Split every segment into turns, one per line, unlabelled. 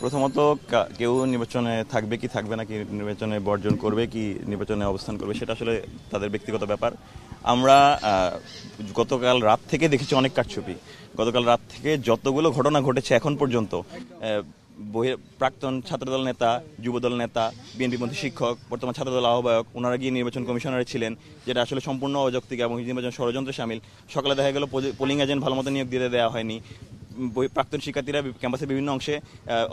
প্রথমত কেউ নির্বাচনে থাকবে কি থাকবে না, কি নির্বাচনে বর্জন করবে কি নির্বাচনে অবস্থান করবে, সেটা আসলে তাদের ব্যক্তিগত ব্যাপার। আমরা গতকাল রাত থেকে দেখেছি অনেক কারচুপি। গতকাল রাত থেকে যতগুলো ঘটনা ঘটেছে এখন পর্যন্ত, প্রাক্তন ছাত্রদল নেতা, যুবদল নেতা, বিএনপিপন্থী শিক্ষক, বর্তমান ছাত্রদল আহ্বায়ক, ওনারা গিয়ে নির্বাচন কমিশনারে ছিলেন, যেটা আসলে সম্পূর্ণ অযৌক্তিক এবং নির্বাচন ষড়যন্ত্রে শামিল। সকালে দেখা গেল পোলিং এজেন্ট ভালো মতো নিয়োগ দিয়ে দেওয়া হয়নি। প্রাক্তন শিক্ষার্থীরা ক্যাম্পাসের বিভিন্ন অংশে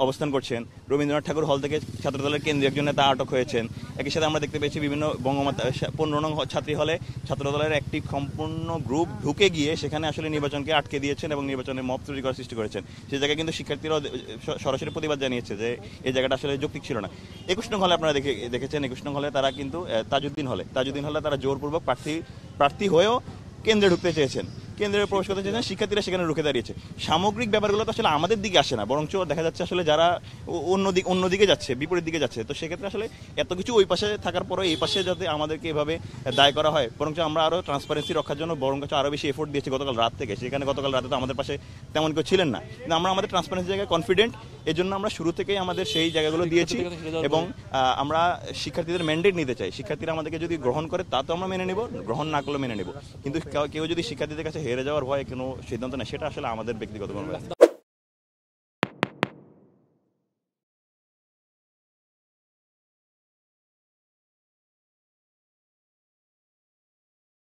অবস্থান করছেন। রবীন্দ্রনাথ ঠাকুর হল থেকে ছাত্রদলের কেন্দ্রীয় একজন নেতা আটক হয়েছেন। একই সাথে আমরা দেখতে পেয়েছি বিভিন্ন বঙ্গমাতা 15 নং ছাত্রী হলে ছাত্রদলের একটি সম্পূর্ণ গ্রুপ ঢুকে গিয়ে সেখানে আসলে নির্বাচনকে আটকে দিয়েছেন এবং নির্বাচনে মব তৈরি করার সৃষ্টি করেছেন। সেই জায়গায় কিন্তু শিক্ষার্থীরা সরাসরি প্রতিবাদ জানিয়েছে যে এই জায়গাটা আসলে যৌক্তিক ছিল না। 21 নং হলে আপনারা দেখেছেন, 21 নং হলে তারা কিন্তু তাজউদ্দিন হলে তারা জোরপূর্বক প্রার্থী হয়েও কেন্দ্রে ঢুকতে চেয়েছেন, কেন্দ্রে প্রবেশ করতে চেয়েছেন। শিক্ষার্থীরা সেখানে রুখে দাঁড়িয়েছে। সামগ্রিক ব্যাপারগুলো তো আসলে আমাদের দিকে আসে না, বরঞ্চ দেখা যাচ্ছে আসলে যারা অন্যদিকে যাচ্ছে, বিপরীত দিকে যাচ্ছে। তো সেক্ষেত্রে আসলে এত কিছু ওই পাশে থাকার পরে এই পাশে যাতে আমাদেরকে এভাবে দায় করা হয়, বরঞ্চ আমরা আরও ট্রান্সপারেন্সি রক্ষার জন্য আরও বেশি এফোর্ট দিয়েছি গতকাল রাত থেকে। সেখানে গতকাল রাতে তো আমাদের পাশে তেমন কেউ ছিলেন না, কিন্তু আমরা আমাদের ট্রান্সপারেন্সি জায়গায় কনফিডেন্ট। এই জন্য আমরা শুরু থেকেই আমাদের সেই জায়গাগুলো দিয়েছি এবং আমরা শিক্ষার্থীদের ম্যান্ডেট নিতে চাই। শিক্ষার্থীরা আমাদেরকে যদি গ্রহণ করে তা তো আমরা মেনে নেব, গ্রহণ না করলে মেনে নেব, কিন্তু কেউ যদি শিক্ষার্থীদের কাছে হেরে যাওয়ার ভয়ে কোনো সিদ্ধান্ত নেয়, সেটা আসলে আমাদের ব্যক্তিগত কোনো